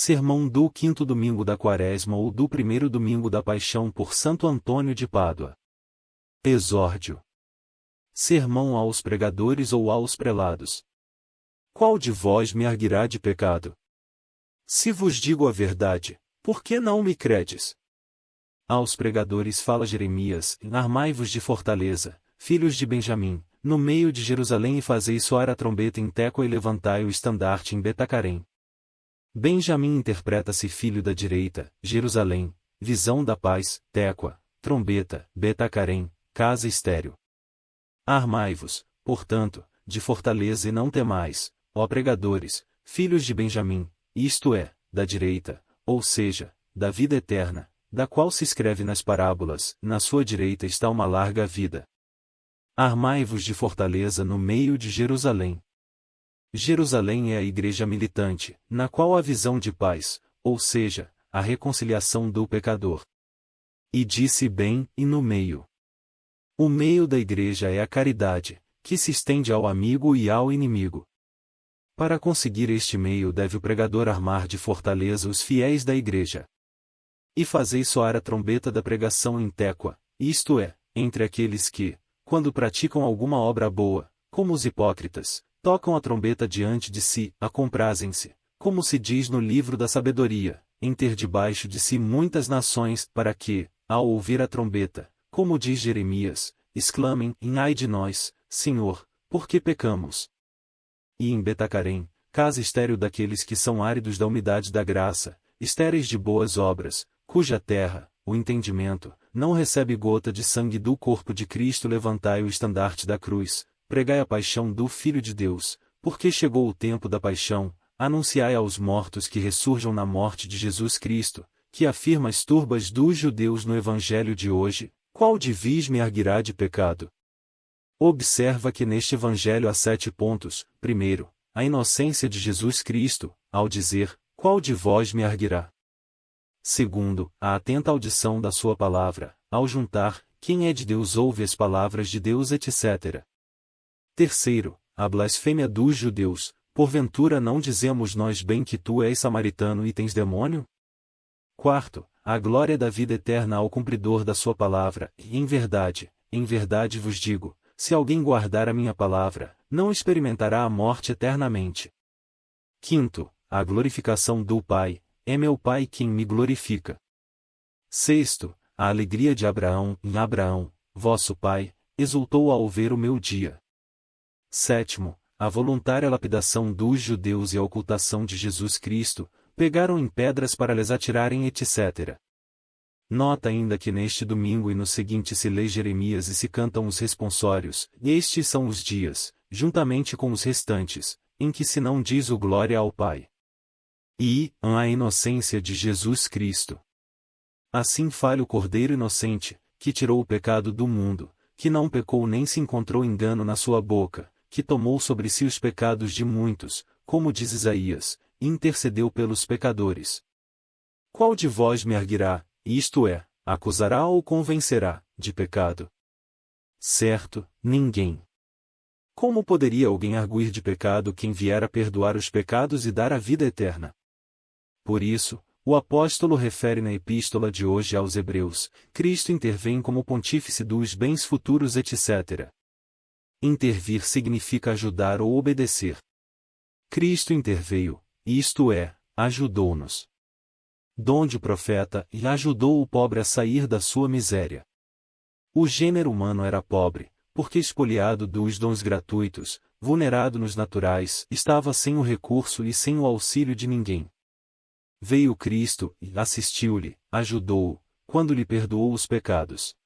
Sermão do quinto domingo da Quaresma ou do primeiro domingo da Paixão por Santo Antônio de Pádua. Exórdio. Sermão aos pregadores ou aos prelados. Qual de vós me arguirá de pecado? Se vos digo a verdade, por que não me credes? Aos pregadores fala Jeremias: armai-vos de fortaleza, filhos de Benjamim, no meio de Jerusalém, e fazei soar a trombeta em Tecoa e levantai o estandarte em Betacarém. Benjamim interpreta-se filho da direita, Jerusalém, visão da paz, Tecoa, trombeta, Betacarém, casa estéril. Armai-vos, portanto, de fortaleza e não temais, ó pregadores, filhos de Benjamim, isto é, da direita, ou seja, da vida eterna, da qual se escreve nas parábolas: na sua direita está uma larga vida. Armai-vos de fortaleza no meio de Jerusalém. Jerusalém é a igreja militante, na qual há visão de paz, ou seja, a reconciliação do pecador. E disse bem, e no meio. O meio da igreja é a caridade, que se estende ao amigo e ao inimigo. Para conseguir este meio deve o pregador armar de fortaleza os fiéis da igreja. E fazei soar a trombeta da pregação em Tecoa, isto é, entre aqueles que, quando praticam alguma obra boa, como os hipócritas, tocam a trombeta diante de si, a comprazem-se, como se diz no livro da sabedoria, em ter debaixo de si muitas nações, para que, ao ouvir a trombeta, como diz Jeremias, exclamem: ai de nós, Senhor, porque pecamos. E em Betacarém, casa estéril daqueles que são áridos da umidade da graça, estéreis de boas obras, cuja terra, o entendimento, não recebe gota de sangue do corpo de Cristo, levantai o estandarte da cruz, pregai a paixão do Filho de Deus, porque chegou o tempo da paixão, anunciai aos mortos que ressurjam na morte de Jesus Cristo, que afirma as turbas dos judeus no evangelho de hoje: qual de vós me arguirá de pecado? Observa que neste evangelho há 7 pontos. Primeiro, a inocência de Jesus Cristo, ao dizer: qual de vós me arguirá? Segundo, a atenta audição da sua palavra, ao juntar: quem é de Deus ouve as palavras de Deus, etc. Terceiro, a blasfêmia dos judeus: porventura não dizemos nós bem que tu és samaritano e tens demônio? Quarto, a glória da vida eterna ao cumpridor da sua palavra: em verdade vos digo, se alguém guardar a minha palavra, não experimentará a morte eternamente. Quinto, a glorificação do Pai: é meu Pai quem me glorifica. Sexto, a alegria de Abraão: em Abraão, vosso pai, exultou ao ver o meu dia. Sétimo, a voluntária lapidação dos judeus e a ocultação de Jesus Cristo: pegaram em pedras para lhes atirarem, etc. Nota ainda que neste domingo e no seguinte se lê Jeremias e se cantam os responsórios, e estes são os dias, juntamente com os restantes, em que se não diz o glória ao Pai. E a inocência de Jesus Cristo. Assim fale o Cordeiro inocente, que tirou o pecado do mundo, que não pecou nem se encontrou engano na sua boca, que tomou sobre si os pecados de muitos, como diz Isaías, e intercedeu pelos pecadores. Qual de vós me arguirá, isto é, acusará ou convencerá, de pecado? Certo, ninguém. Como poderia alguém arguir de pecado quem viera perdoar os pecados e dar a vida eterna? Por isso, o apóstolo refere na epístola de hoje aos Hebreus: Cristo intervém como pontífice dos bens futuros, etc. Intervir significa ajudar ou obedecer. Cristo interveio, isto é, ajudou-nos. Donde o profeta: e ajudou o pobre a sair da sua miséria. O gênero humano era pobre, porque expoliado dos dons gratuitos, vulnerado nos naturais, estava sem o recurso e sem o auxílio de ninguém. Veio Cristo, e assistiu-lhe, ajudou-o, quando lhe perdoou os pecados.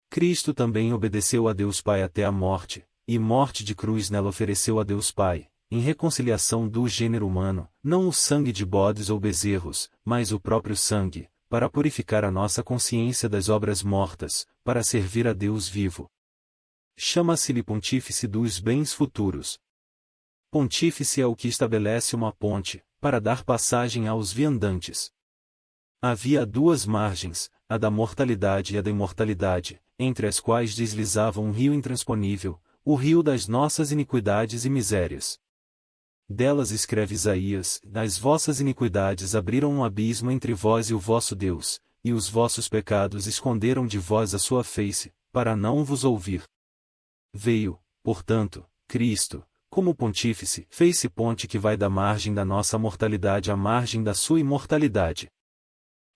Cristo também obedeceu a Deus Pai até a morte, e morte de cruz nela ofereceu a Deus Pai, em reconciliação do gênero humano, não o sangue de bodes ou bezerros, mas o próprio sangue, para purificar a nossa consciência das obras mortas, para servir a Deus vivo. Chama-se-lhe Pontífice dos bens futuros. Pontífice é o que estabelece uma ponte, para dar passagem aos viandantes. Havia 2 margens, a da mortalidade e a da imortalidade, entre as quais deslizava um rio intransponível, o rio das nossas iniquidades e misérias. delas escreve Isaías: as vossas iniquidades abriram um abismo entre vós e o vosso Deus, e os vossos pecados esconderam de vós a sua face, para não vos ouvir. Veio, portanto, Cristo, como pontífice, fez-se ponte que vai da margem da nossa mortalidade à margem da sua imortalidade.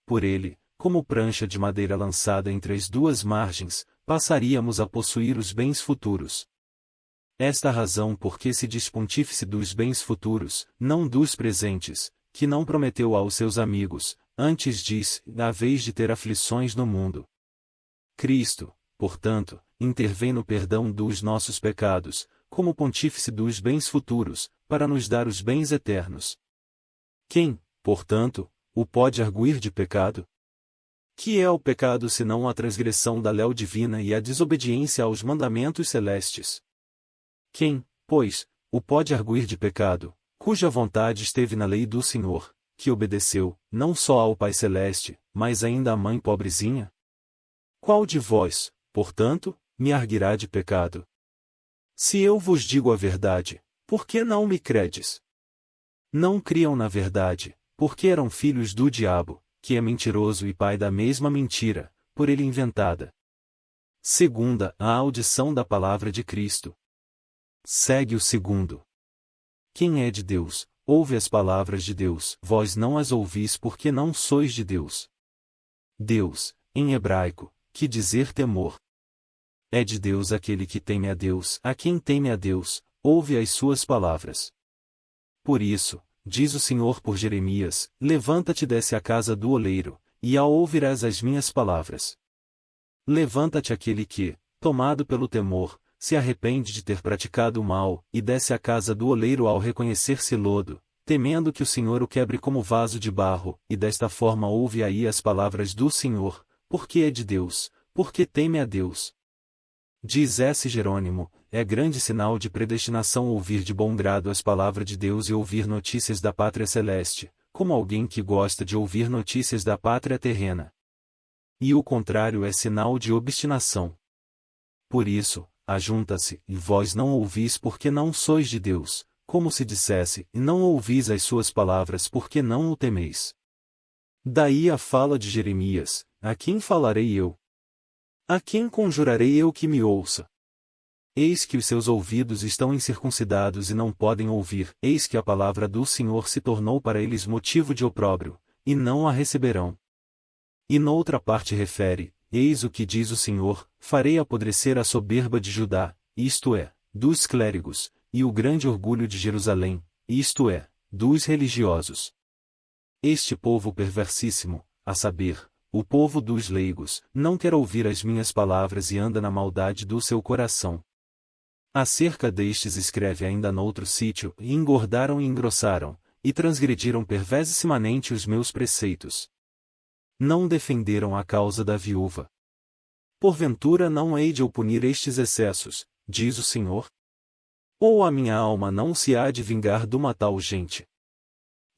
Por ele, como prancha de madeira lançada entre as duas margens, passaríamos a possuir os bens futuros. Esta a razão porque se diz pontífice dos bens futuros, não dos presentes, que não prometeu aos seus amigos, antes diz, à vez de ter aflições no mundo. Cristo, portanto, intervém no perdão dos nossos pecados, como pontífice dos bens futuros, para nos dar os bens eternos. Quem, portanto, o pode arguir de pecado? Que é o pecado senão a transgressão da lei divina e a desobediência aos mandamentos celestes? Quem, pois, o pode arguir de pecado, cuja vontade esteve na lei do Senhor, que obedeceu, não só ao Pai Celeste, mas ainda à mãe pobrezinha? Qual de vós, portanto, me arguirá de pecado? Se eu vos digo a verdade, por que não me credes? Não criam na verdade, porque eram filhos do diabo, que é mentiroso e pai da mesma mentira, por ele inventada. Segunda, a audição da palavra de Cristo. Segue o segundo. Quem é de Deus, ouve as palavras de Deus, vós não as ouvis porque não sois de Deus. Deus, em hebraico, que dizer temor. É de Deus aquele que teme a Deus, a quem teme a Deus, ouve as suas palavras. Por isso, diz o Senhor por Jeremias: levanta-te e desce à casa do oleiro, e ao ouvirás as minhas palavras. Levanta-te aquele que, tomado pelo temor, se arrepende de ter praticado o mal, e desce à casa do oleiro ao reconhecer-se lodo, temendo que o Senhor o quebre como vaso de barro, e desta forma ouve aí as palavras do Senhor, porque é de Deus, porque teme a Deus. Diz S. Jerônimo: é grande sinal de predestinação ouvir de bom grado as palavras de Deus e ouvir notícias da pátria celeste, como alguém que gosta de ouvir notícias da pátria terrena. E o contrário é sinal de obstinação. Por isso, ajunta-se, e vós não ouvis porque não sois de Deus, como se dissesse, e não ouvis as suas palavras porque não o temeis. Daí a fala de Jeremias: a quem falarei eu? A quem conjurarei eu que me ouça? Eis que os seus ouvidos estão incircuncidados e não podem ouvir, eis que a palavra do Senhor se tornou para eles motivo de opróbrio, e não a receberão. E noutra parte refere: eis o que diz o Senhor, farei apodrecer a soberba de Judá, isto é, dos clérigos, e o grande orgulho de Jerusalém, isto é, dos religiosos. Este povo perversíssimo, a saber, o povo dos leigos, não quer ouvir as minhas palavras e anda na maldade do seu coração. Acerca destes escreve ainda noutro sítio: e engordaram e engrossaram, e transgrediram perversissimamente os meus preceitos. Não defenderam a causa da viúva. Porventura não hei de eu punir estes excessos, diz o Senhor? Ou a minha alma não se há de vingar de uma tal gente?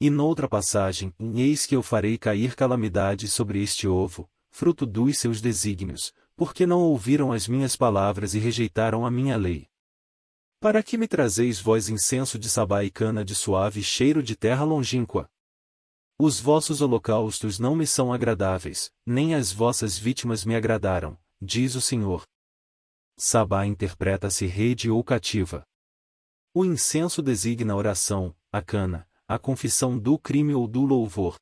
E noutra passagem: eis que eu farei cair calamidade sobre este ovo, fruto dos seus desígnios, porque não ouviram as minhas palavras e rejeitaram a minha lei. Para que me trazeis vós incenso de Sabá e cana de suave cheiro de terra longínqua? Os vossos holocaustos não me são agradáveis, nem as vossas vítimas me agradaram, diz o Senhor. Sabá interpreta-se rede ou cativa. O incenso designa a oração, a cana, a confissão do crime ou do louvor.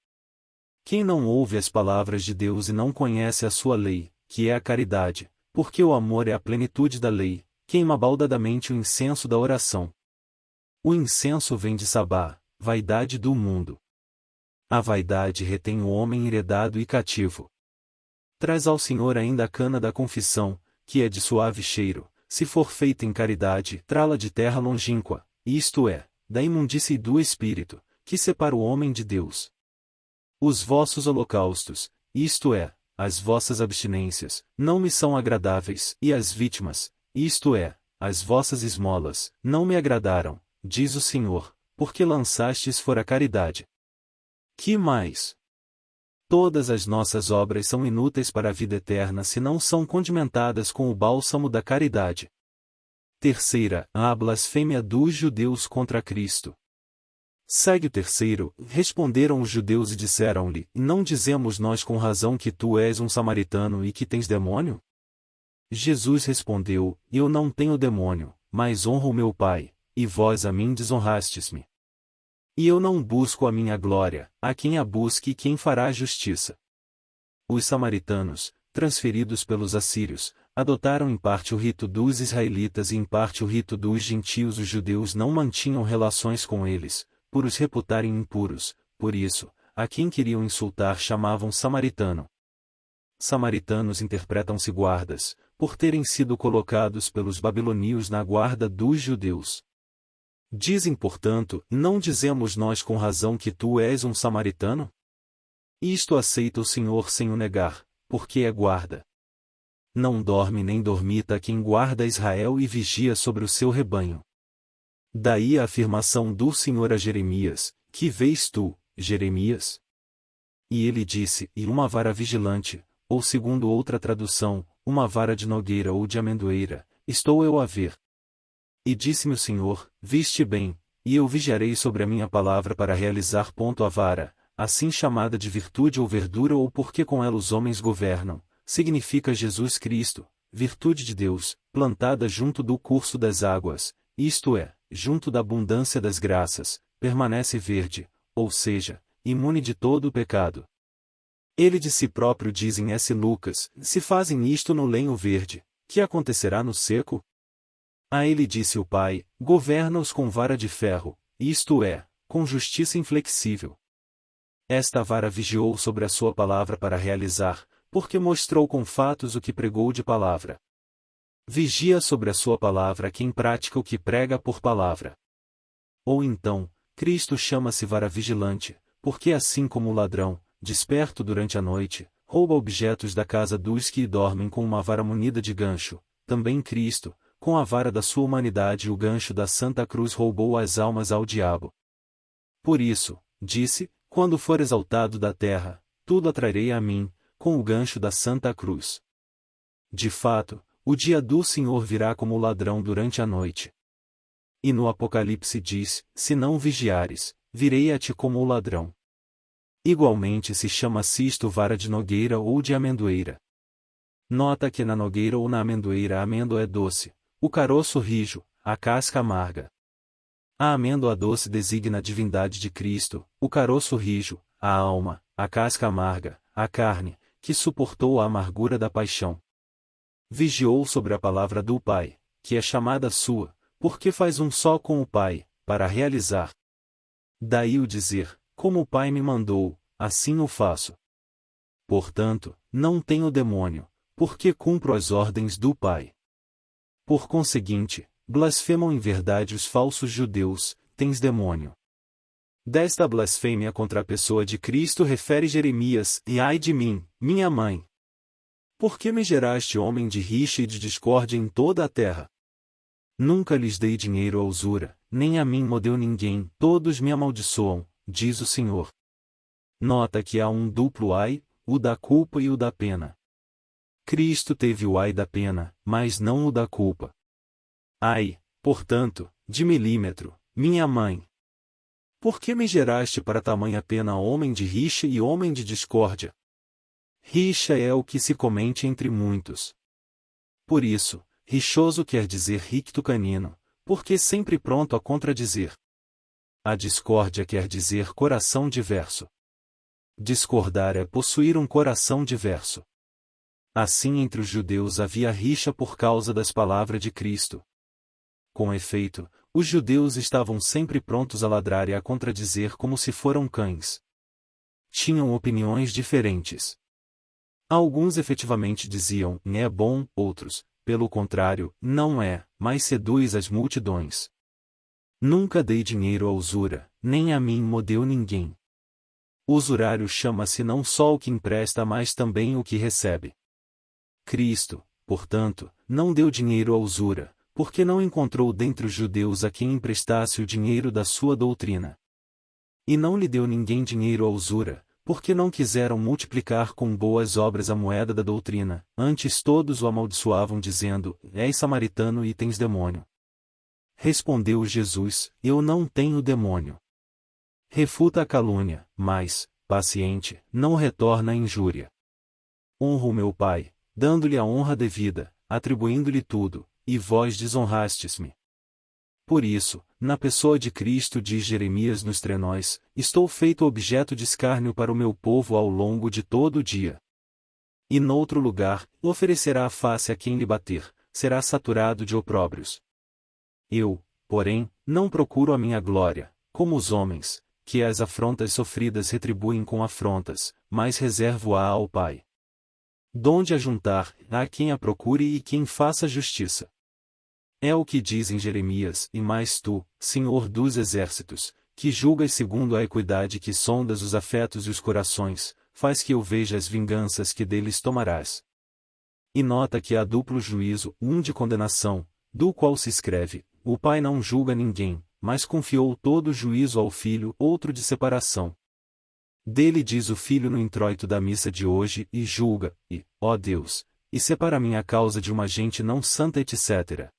Quem não ouve as palavras de Deus e não conhece a sua lei, que é a caridade, porque o amor é a plenitude da lei, queima baldadamente o incenso da oração. O incenso vem de Sabá, vaidade do mundo. A vaidade retém o homem enredado e cativo. Traz ao Senhor ainda a cana da confissão, que é de suave cheiro, se for feita em caridade, trá-la de terra longínqua, isto é, da imundície e do espírito, que separa o homem de Deus. Os vossos holocaustos, isto é, as vossas abstinências, não me são agradáveis, e as vítimas, isto é, as vossas esmolas, não me agradaram, diz o Senhor, porque lançastes fora a caridade. Que mais? Todas as nossas obras são inúteis para a vida eterna se não são condimentadas com o bálsamo da caridade. Terceira, a blasfêmia dos judeus contra Cristo. Segue o terceiro. Responderam os judeus e disseram-lhe: Não dizemos nós com razão que tu és um samaritano e que tens demônio? Jesus respondeu: Eu não tenho demônio, mas honro o meu Pai, e vós a mim desonrastes-me. E eu não busco a minha glória, a quem a busque e quem fará justiça. Os samaritanos, transferidos pelos assírios, adotaram em parte o rito dos israelitas e em parte o rito dos gentios. Os judeus não mantinham relações com eles, por os reputarem impuros, por isso, a quem queriam insultar chamavam samaritano. Samaritanos interpretam-se guardas, por terem sido colocados pelos babilônios na guarda dos judeus. Dizem, portanto, não dizemos nós com razão que tu és um samaritano? Isto aceita o Senhor sem o negar, porque é guarda. Não dorme nem dormita quem guarda Israel e vigia sobre o seu rebanho. Daí a afirmação do Senhor a Jeremias: Que vês tu, Jeremias? E ele disse: E uma vara vigilante, ou segundo outra tradução, uma vara de nogueira ou de amendoeira, estou eu a ver. E disse-me o Senhor: Viste bem, e eu vigiarei sobre a minha palavra para realizar. A vara, assim chamada de virtude ou verdura ou porque com ela os homens governam, significa Jesus Cristo, virtude de Deus, plantada junto do curso das águas, isto é, junto da abundância das graças, permanece verde, ou seja, imune de todo o pecado. Ele de si próprio diz em S. Lucas: Se fazem isto no lenho verde, que acontecerá no seco? A ele disse o Pai: Governa-os com vara de ferro, isto é, com justiça inflexível. Esta vara vigiou sobre a sua palavra para realizar, porque mostrou com fatos o que pregou de palavra. Vigia sobre a sua palavra quem pratica o que prega por palavra. Ou então, Cristo chama-se vara vigilante, porque assim como o ladrão, desperto durante a noite, rouba objetos da casa dos que dormem com uma vara munida de gancho, também Cristo, com a vara da sua humanidade e o gancho da Santa Cruz roubou as almas ao diabo. Por isso, disse, quando for exaltado da terra, tudo atrairei a mim, com o gancho da Santa Cruz. De fato, o dia do Senhor virá como ladrão durante a noite. E no Apocalipse diz: Se não vigiares, virei a ti como o ladrão. Igualmente se chama-se isto vara de nogueira ou de amendoeira. Nota que na nogueira ou na amendoeira a amêndoa é doce, o caroço rijo, a casca amarga. A amêndoa doce designa a divindade de Cristo, o caroço rijo, a alma, a casca amarga, a carne, que suportou a amargura da paixão. Vigiou sobre a palavra do Pai, que é chamada sua, porque faz um só com o Pai, para realizar. Daí o dizer: Como o Pai me mandou, assim o faço. Portanto, não tenho demônio, porque cumpro as ordens do Pai. Por conseguinte, blasfemam em verdade os falsos judeus: Tens demônio. Desta blasfêmia contra a pessoa de Cristo refere Jeremias: E ai de mim, minha mãe! Por que me geraste homem de rixa e de discórdia em toda a terra? Nunca lhes dei dinheiro à usura, nem a mim me deu ninguém, todos me amaldiçoam, diz o Senhor. Nota que há um duplo ai, o da culpa e o da pena. Cristo teve o ai da pena, mas não o da culpa. Ai, portanto, de milímetro, minha mãe! Por que me geraste para tamanha pena homem de rixa e homem de discórdia? Rixa é o que se comente entre muitos. Por isso, rixoso quer dizer ricto canino, porque sempre pronto a contradizer. A discórdia quer dizer coração diverso. Discordar é possuir um coração diverso. Assim entre os judeus havia rixa por causa das palavras de Cristo. Com efeito, os judeus estavam sempre prontos a ladrar e a contradizer como se foram cães. Tinham opiniões diferentes. Alguns efetivamente diziam: é bom, outros, pelo contrário, não é, mas seduz as multidões. Nunca dei dinheiro à usura, nem a mim me deu ninguém. Usurário chama-se não só o que empresta, mas também o que recebe. Cristo, portanto, não deu dinheiro à usura, porque não encontrou dentre os judeus a quem emprestasse o dinheiro da sua doutrina. E não lhe deu ninguém dinheiro à usura, porque não quiseram multiplicar com boas obras a moeda da doutrina, antes todos o amaldiçoavam dizendo: És samaritano e tens demônio. Respondeu Jesus: Eu não tenho demônio. refuta a calúnia, mas, paciente, não retorna a injúria. Honro meu pai, dando-lhe a honra devida, atribuindo-lhe tudo, e vós desonrastes-me. Por isso, na pessoa de Cristo, diz Jeremias nos Trenós, estou feito objeto de escárnio para o meu povo ao longo de todo o dia. E noutro lugar, oferecerá a face a quem lhe bater, será saturado de opróbrios. Eu, porém, não procuro a minha glória, como os homens, que as afrontas sofridas retribuem com afrontas, mas reservo-a ao Pai. Donde ajuntar, há quem a procure e quem faça justiça. É o que diz em Jeremias, e mais tu, Senhor dos exércitos, que julgas segundo a equidade, que sondas os afetos e os corações, faz que eu veja as vinganças que deles tomarás. E nota que há duplo juízo, um de condenação, do qual se escreve, o Pai não julga ninguém, mas confiou todo o juízo ao Filho, outro de separação. Dele diz o Filho no introito da missa de hoje, e julga, e, ó Deus, e separa minha causa de uma gente não santa, etc.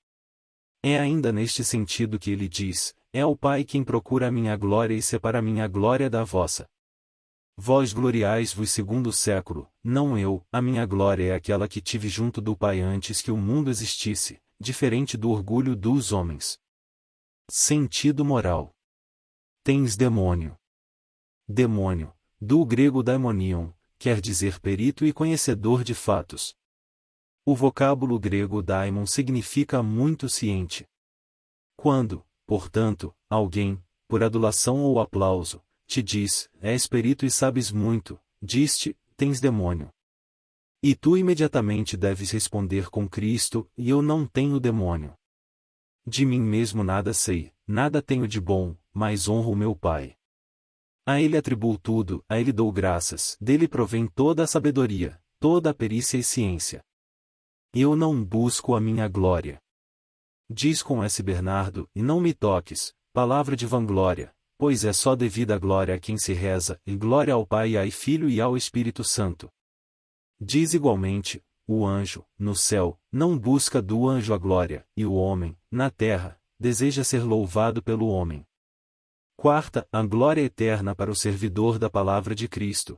É ainda neste sentido que ele diz, é o Pai quem procura a minha glória e separa a minha glória da vossa. Vós gloriais-vos segundo o século, não eu, a minha glória é aquela que tive junto do Pai antes que o mundo existisse, diferente do orgulho dos homens. Sentido moral. Tens demônio. Demônio, do grego daimonion, quer dizer perito e conhecedor de fatos. O vocábulo grego daimon significa muito ciente. Quando, portanto, alguém, por adulação ou aplauso, te diz, és perito e sabes muito, diz-te, tens demônio. E tu imediatamente deves responder com Cristo, e eu não tenho demônio. De mim mesmo nada sei, nada tenho de bom, mas honro o meu Pai. A ele atribuo tudo, a ele dou graças, dele provém toda a sabedoria, toda a perícia e ciência. Eu não busco a minha glória. Diz com S. Bernardo, e não me toques, palavra de vanglória, pois é só devida a glória a quem se reza, e glória ao Pai e ao Filho e ao Espírito Santo. Diz igualmente, o anjo, no céu, não busca do anjo a glória, e o homem, na terra, deseja ser louvado pelo homem. Quarta, a glória eterna para o servidor da palavra de Cristo.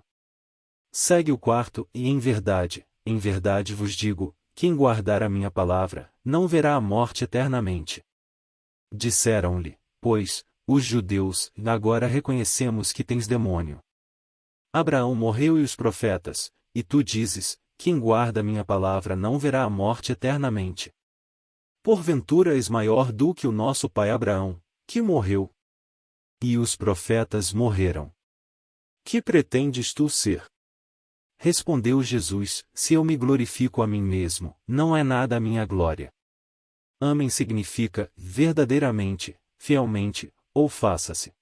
Segue o quarto, e em verdade vos digo, quem guardar a minha palavra, não verá a morte eternamente. Disseram-lhe, pois, os judeus, agora reconhecemos que tens demônio. Abraão morreu e os profetas, e tu dizes, quem guarda a minha palavra não verá a morte eternamente. Porventura és maior do que o nosso pai Abraão, que morreu. E os profetas morreram. Que pretendes tu ser? Respondeu Jesus, se eu me glorifico a mim mesmo, não é nada a minha glória. Amém significa, verdadeiramente, fielmente, ou faça-se.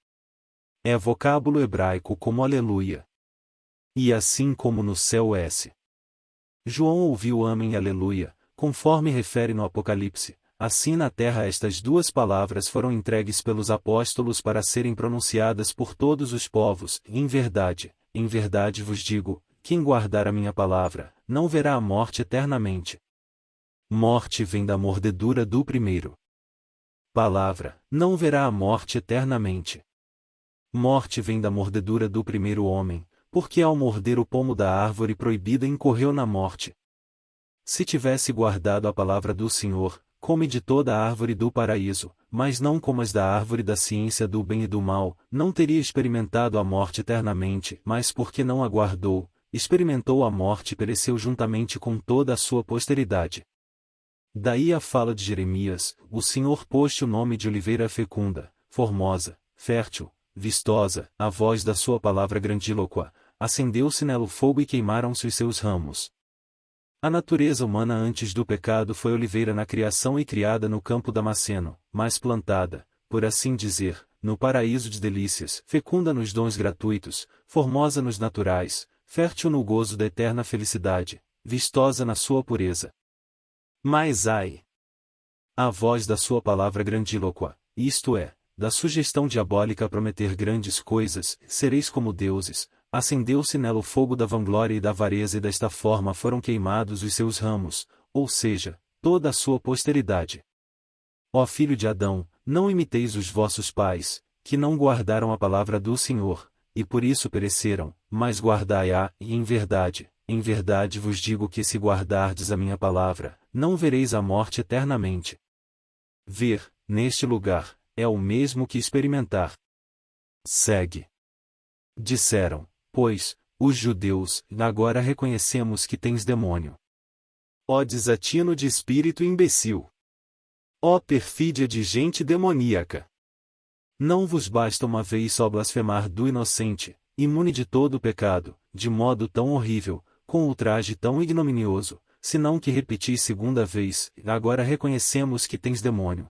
É vocábulo hebraico como aleluia. E assim como no céu S. João ouviu amém e aleluia, conforme refere no Apocalipse, assim na terra estas duas palavras foram entregues pelos apóstolos para serem pronunciadas por todos os povos, em verdade vos digo, quem guardar a minha palavra, não verá a morte eternamente. Morte vem da mordedura do primeiro. Palavra, não verá a morte eternamente. Morte vem da mordedura do primeiro homem, porque ao morder o pomo da árvore proibida incorreu na morte. Se tivesse guardado a palavra do Senhor, come de toda a árvore do paraíso, mas não comas da árvore da ciência do bem e do mal, não teria experimentado a morte eternamente, mas porque não a guardou, experimentou a morte e pereceu juntamente com toda a sua posteridade. Daí a fala de Jeremias, o Senhor pôs-te o nome de oliveira fecunda, formosa, fértil, vistosa, a voz da sua palavra grandílocua, acendeu-se nela o fogo e queimaram-se os seus ramos. A natureza humana antes do pecado foi oliveira na criação e criada no campo damasceno, mas plantada, por assim dizer, no paraíso de delícias, fecunda nos dons gratuitos, formosa nos naturais, fértil no gozo da eterna felicidade, vistosa na sua pureza. Mas ai! A voz da sua palavra grandílocua, isto é, da sugestão diabólica a prometer grandes coisas, sereis como deuses, acendeu-se nela o fogo da vanglória e da avareza e desta forma foram queimados os seus ramos, ou seja, toda a sua posteridade. Ó filho de Adão, não imiteis os vossos pais, que não guardaram a palavra do Senhor, e por isso pereceram, mas guardai-a, e em verdade vos digo que se guardardes a minha palavra, não vereis a morte eternamente. Ver, neste lugar, é o mesmo que experimentar. Segue. Disseram, pois, os judeus, agora reconhecemos que tens demônio. Ó desatino de espírito imbecil! Ó perfídia de gente demoníaca! Não vos basta uma vez só blasfemar do inocente, imune de todo o pecado, de modo tão horrível, com ultraje tão ignominioso, senão que repetis segunda vez, agora reconhecemos que tens demônio.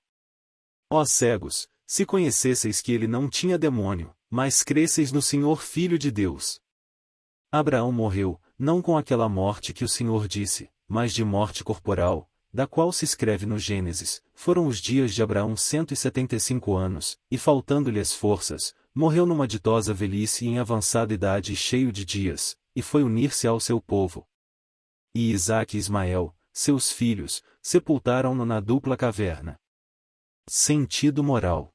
Ó cegos, se conhecesseis que ele não tinha demônio, mas cresceis no Senhor Filho de Deus. Abraão morreu, não com aquela morte que o Senhor disse, mas de morte corporal, da qual se escreve no Gênesis, foram os dias de Abraão 175 anos, e faltando-lhe as forças, morreu numa ditosa velhice e em avançada idade e cheio de dias, e foi unir-se ao seu povo. E Isaque e Ismael, seus filhos, sepultaram-no na dupla caverna. Sentido moral.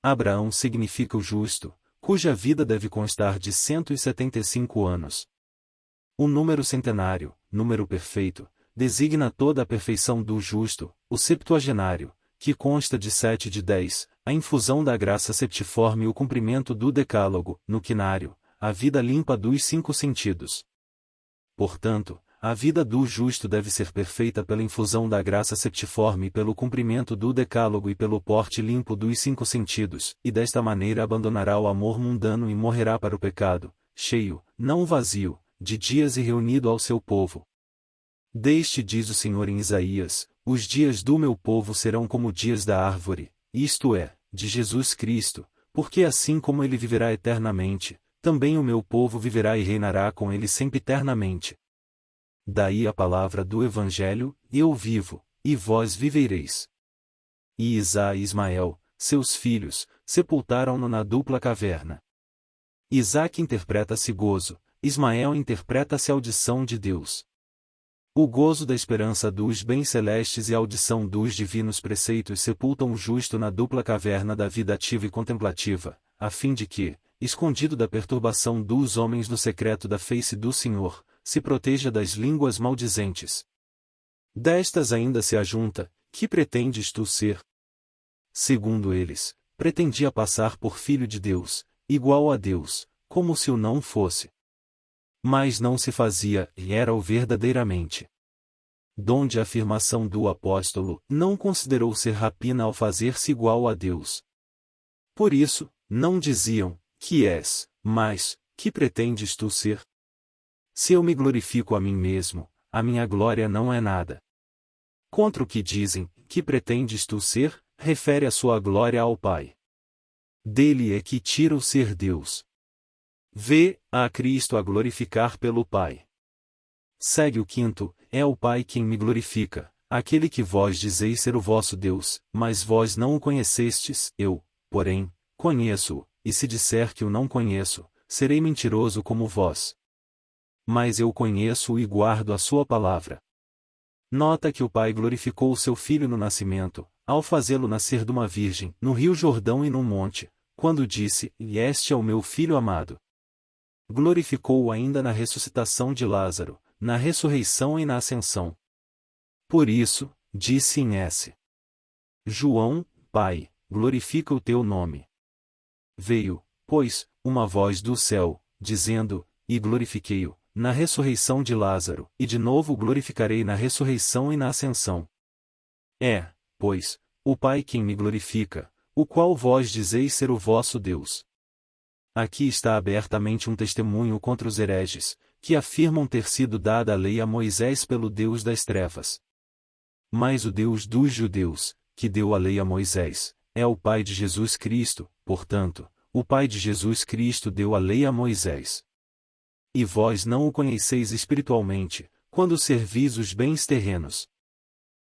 Abraão significa o justo, cuja vida deve constar de 175 anos. O número centenário, número perfeito, designa toda a perfeição do justo, o septuagenário, que consta de 7 de 10, a infusão da graça septiforme e o cumprimento do decálogo, no quinário, a vida limpa dos 5 sentidos. Portanto, a vida do justo deve ser perfeita pela infusão da graça septiforme e pelo cumprimento do decálogo e pelo porte limpo dos 5 sentidos, e desta maneira abandonará o amor mundano e morrerá para o pecado, cheio, não vazio, de dias e reunido ao seu povo. Deste diz o Senhor em Isaías, os dias do meu povo serão como dias da árvore, isto é, de Jesus Cristo, porque assim como ele viverá eternamente, também o meu povo viverá e reinará com ele sempiternamente. Daí a palavra do Evangelho, eu vivo, e vós vivereis. E Isaque e Ismael, seus filhos, sepultaram-no na dupla caverna. Isaque interpreta-se gozo, Ismael interpreta-se audição de Deus. O gozo da esperança dos bens celestes e a audição dos divinos preceitos sepultam o justo na dupla caverna da vida ativa e contemplativa, a fim de que, escondido da perturbação dos homens no secreto da face do Senhor, se proteja das línguas maldizentes. Destas ainda se ajunta, que pretendes tu ser? Segundo eles, pretendia passar por filho de Deus, igual a Deus, como se o não fosse. Mas não se fazia, e era-o verdadeiramente. Donde a afirmação do apóstolo, não considerou ser rapina ao fazer-se igual a Deus. Por isso, não diziam, que és, mas, que pretendes tu ser? Se eu me glorifico a mim mesmo, a minha glória não é nada. Contra o que dizem, que pretendes tu ser, refere a sua glória ao Pai. Dele é que tira o ser Deus. Vê, a Cristo a glorificar pelo Pai. Segue o quinto, é o Pai quem me glorifica, aquele que vós dizeis ser o vosso Deus, mas vós não o conhecestes, eu, porém, conheço-o, e se disser que o não conheço, serei mentiroso como vós. Mas eu conheço-o e guardo a sua palavra. Nota que o Pai glorificou o seu Filho no nascimento, ao fazê-lo nascer de uma virgem, no rio Jordão e num monte, quando disse, e este é o meu Filho amado. Glorificou-o ainda na ressuscitação de Lázaro, na ressurreição e na ascensão. Por isso, disse em S. João, Pai, glorifica o teu nome. Veio, pois, uma voz do céu, dizendo, e glorifiquei-o, na ressurreição de Lázaro, e de novo o glorificarei na ressurreição e na ascensão. É, pois, o Pai quem me glorifica, o qual vós dizeis ser o vosso Deus. Aqui está abertamente um testemunho contra os hereges, que afirmam ter sido dada a lei a Moisés pelo Deus das trevas. Mas o Deus dos judeus, que deu a lei a Moisés, é o Pai de Jesus Cristo, portanto, o Pai de Jesus Cristo deu a lei a Moisés. E vós não o conheceis espiritualmente, quando servis os bens terrenos.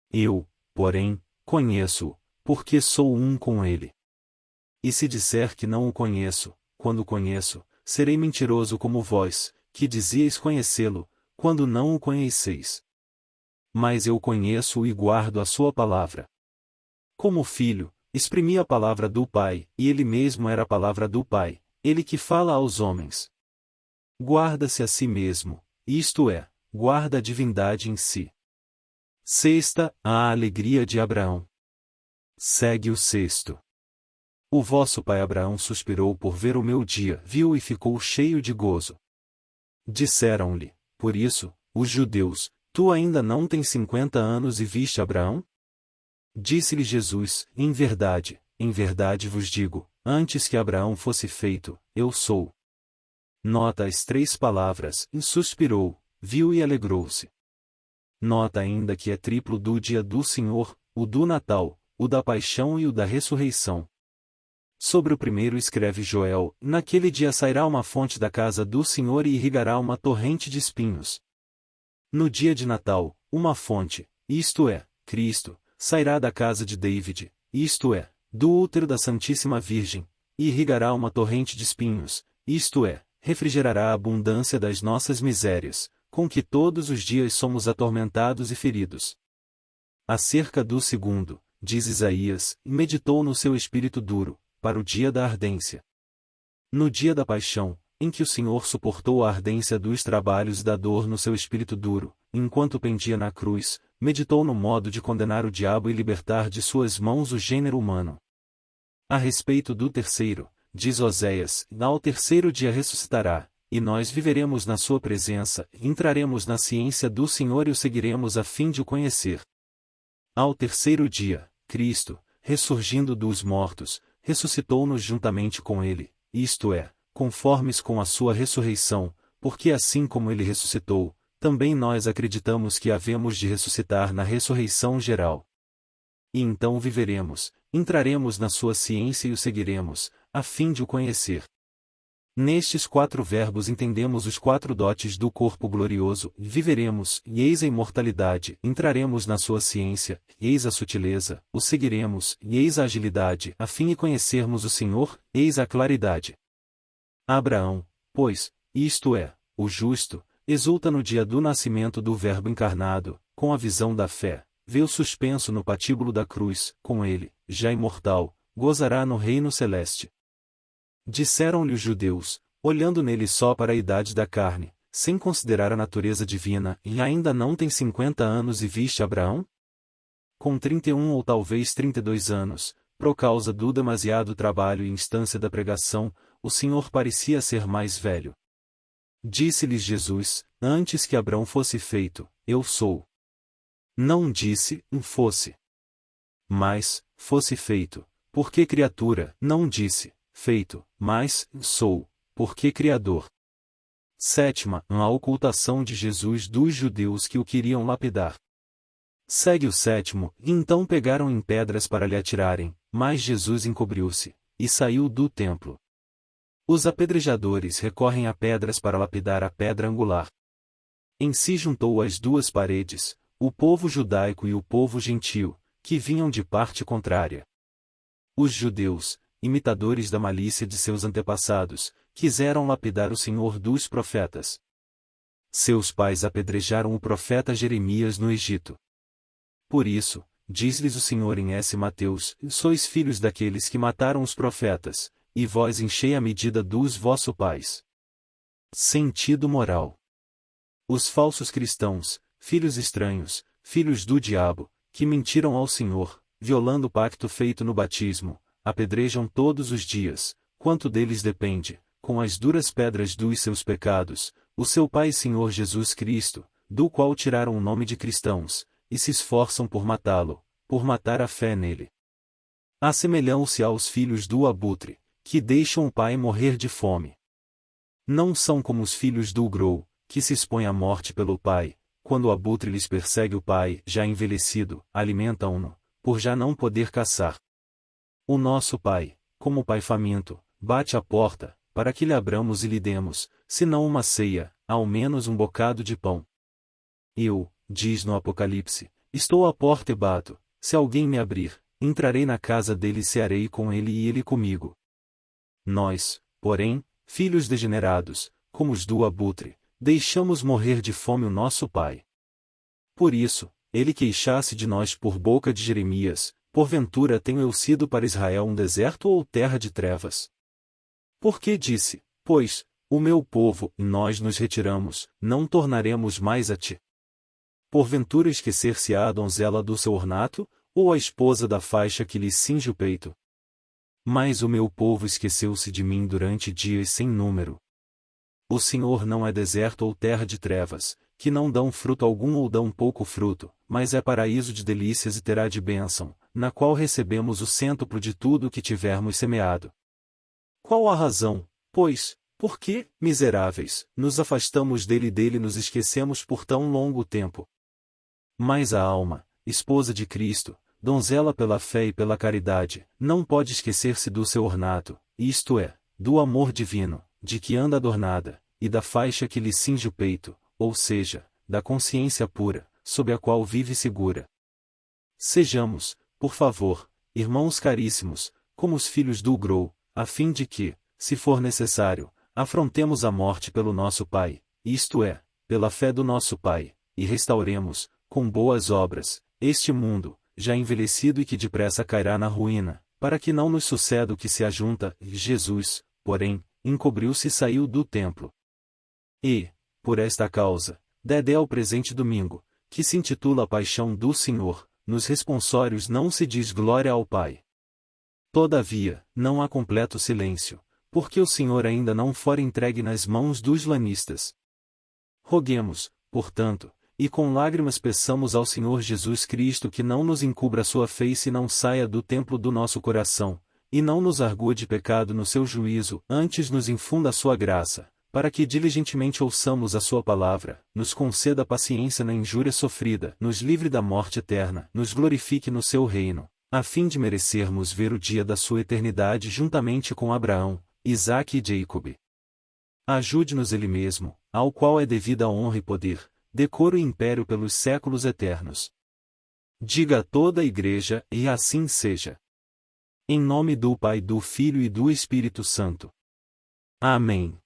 Eu, porém, conheço-o, porque sou um com ele. E se disser que não o conheço, quando o conheço, serei mentiroso como vós, que dizieis conhecê-lo, quando não o conheceis. Mas eu conheço-o e guardo a sua palavra. Como filho, exprimia a palavra do Pai, e ele mesmo era a palavra do Pai, ele que fala aos homens. Guarda-se a si mesmo, isto é, guarda a divindade em si. Sexta, a alegria de Abraão. Segue o sexto. O vosso pai Abraão suspirou por ver o meu dia, viu e ficou cheio de gozo. Disseram-lhe, por isso, os judeus, tu ainda não tens 50 anos e viste Abraão? Disse-lhe Jesus, em verdade vos digo, antes que Abraão fosse feito, eu sou. Nota as 3 palavras, e suspirou, viu e alegrou-se. Nota ainda que é triplo do dia do Senhor, o do Natal, o da paixão e o da ressurreição. Sobre o primeiro escreve Joel, naquele dia sairá uma fonte da casa do Senhor e irrigará uma torrente de espinhos. No dia de Natal, uma fonte, isto é, Cristo, sairá da casa de David, isto é, do útero da Santíssima Virgem, e irrigará uma torrente de espinhos, isto é, refrigerará a abundância das nossas misérias, com que todos os dias somos atormentados e feridos. Acerca do segundo, diz Isaías, meditou no seu espírito duro, para o dia da ardência. No dia da paixão, em que o Senhor suportou a ardência dos trabalhos e da dor no seu espírito duro, enquanto pendia na cruz, meditou no modo de condenar o diabo e libertar de suas mãos o gênero humano. A respeito do terceiro, diz Oséias, ao terceiro dia ressuscitará, e nós viveremos na sua presença, entraremos na ciência do Senhor e o seguiremos a fim de o conhecer. Ao terceiro dia, Cristo, ressurgindo dos mortos, ressuscitou-nos juntamente com ele, isto é, conformes com a sua ressurreição, porque assim como ele ressuscitou, também nós acreditamos que havemos de ressuscitar na ressurreição geral. E então viveremos, entraremos na sua ciência e o seguiremos, a fim de o conhecer. Nestes 4 verbos entendemos os 4 dotes do corpo glorioso, viveremos, e eis a imortalidade, entraremos na sua ciência, e eis a sutileza, o seguiremos, e eis a agilidade, a fim de conhecermos o Senhor, eis a claridade. Abraão, pois, isto é, o justo, exulta no dia do nascimento do Verbo encarnado, com a visão da fé, vê o suspenso no patíbulo da cruz, com ele, já imortal, gozará no reino celeste. Disseram-lhe os judeus, olhando nele só para a idade da carne, sem considerar a natureza divina, e ainda não tem 50 anos e viste Abraão? Com 31 ou talvez 32 anos, por causa do demasiado trabalho e instância da pregação, o Senhor parecia ser mais velho. Disse-lhes Jesus, antes que Abraão fosse feito, eu sou. Não disse, fosse. Mas, fosse feito, porque criatura, não disse, feito, mas, sou, porque Criador. Sétima, a ocultação de Jesus dos judeus que o queriam lapidar. Segue o sétimo, e então pegaram em pedras para lhe atirarem, mas Jesus encobriu-se, e saiu do templo. Os apedrejadores recorrem a pedras para lapidar a pedra angular. Em si juntou as 2 paredes, o povo judaico e o povo gentio, que vinham de parte contrária. Os judeus, imitadores da malícia de seus antepassados, quiseram lapidar o Senhor dos profetas. Seus pais apedrejaram o profeta Jeremias no Egito. Por isso, diz-lhes o Senhor em Mateus, sois filhos daqueles que mataram os profetas, e vós enchei a medida dos vossos pais. Sentido moral. Os falsos cristãos, filhos estranhos, filhos do diabo, que mentiram ao Senhor, violando o pacto feito no batismo, apedrejam todos os dias, quanto deles depende, com as duras pedras dos seus pecados, o seu Pai Senhor Jesus Cristo, do qual tiraram o nome de cristãos, e se esforçam por matá-lo, por matar a fé nele. Assemelham-se aos filhos do abutre, que deixam o pai morrer de fome. Não são como os filhos do grou, que se expõem à morte pelo pai, quando o abutre lhes persegue o pai, já envelhecido, alimentam-no, por já não poder caçar. O nosso Pai, como Pai faminto, bate à porta, para que lhe abramos e lhe demos, se não uma ceia, ao menos um bocado de pão. Eu, diz no Apocalipse, estou à porta e bato, se alguém me abrir, entrarei na casa dele e cearei com ele e ele comigo. Nós, porém, filhos degenerados, como os do abutre, deixamos morrer de fome o nosso Pai. Por isso, ele queixasse de nós por boca de Jeremias, porventura tenho eu sido para Israel um deserto ou terra de trevas? Porque disse, pois, o meu povo e nós nos retiramos, não tornaremos mais a ti. Porventura esquecer-se-á a donzela do seu ornato, ou a esposa da faixa que lhe cinge o peito? Mas o meu povo esqueceu-se de mim durante dias sem número. O Senhor não é deserto ou terra de trevas, que não dão fruto algum ou dão pouco fruto, mas é paraíso de delícias e terá de bênção, na qual recebemos o cêntuplo de tudo o que tivermos semeado. Qual a razão, pois, por que, miseráveis, nos afastamos dele e dele nos esquecemos por tão longo tempo? Mas a alma, esposa de Cristo, donzela pela fé e pela caridade, não pode esquecer-se do seu ornato, isto é, do amor divino, de que anda adornada, e da faixa que lhe cinge o peito, ou seja, da consciência pura, sob a qual vive segura. Sejamos, por favor, irmãos caríssimos, como os filhos do Grou, a fim de que, se for necessário, afrontemos a morte pelo nosso Pai, isto é, pela fé do nosso Pai, e restauremos, com boas obras, este mundo, já envelhecido e que depressa cairá na ruína, para que não nos suceda o que se ajunta. Jesus, porém, encobriu-se e saiu do templo. E, por esta causa, Dedé ao presente domingo, que se intitula A Paixão do Senhor, nos responsórios não se diz glória ao Pai. Todavia, não há completo silêncio, porque o Senhor ainda não fora entregue nas mãos dos lanistas. Roguemos, portanto, e com lágrimas peçamos ao Senhor Jesus Cristo que não nos encubra a sua face e não saia do templo do nosso coração, e não nos argue de pecado no seu juízo, antes nos infunda a sua graça, para que diligentemente ouçamos a sua palavra, nos conceda paciência na injúria sofrida, nos livre da morte eterna, nos glorifique no seu reino, a fim de merecermos ver o dia da sua eternidade juntamente com Abraão, Isaque e Jacob. Ajude-nos ele mesmo, ao qual é devida a honra e poder, decoro e império pelos séculos eternos. Diga a toda a Igreja, e assim seja. Em nome do Pai, do Filho e do Espírito Santo. Amém.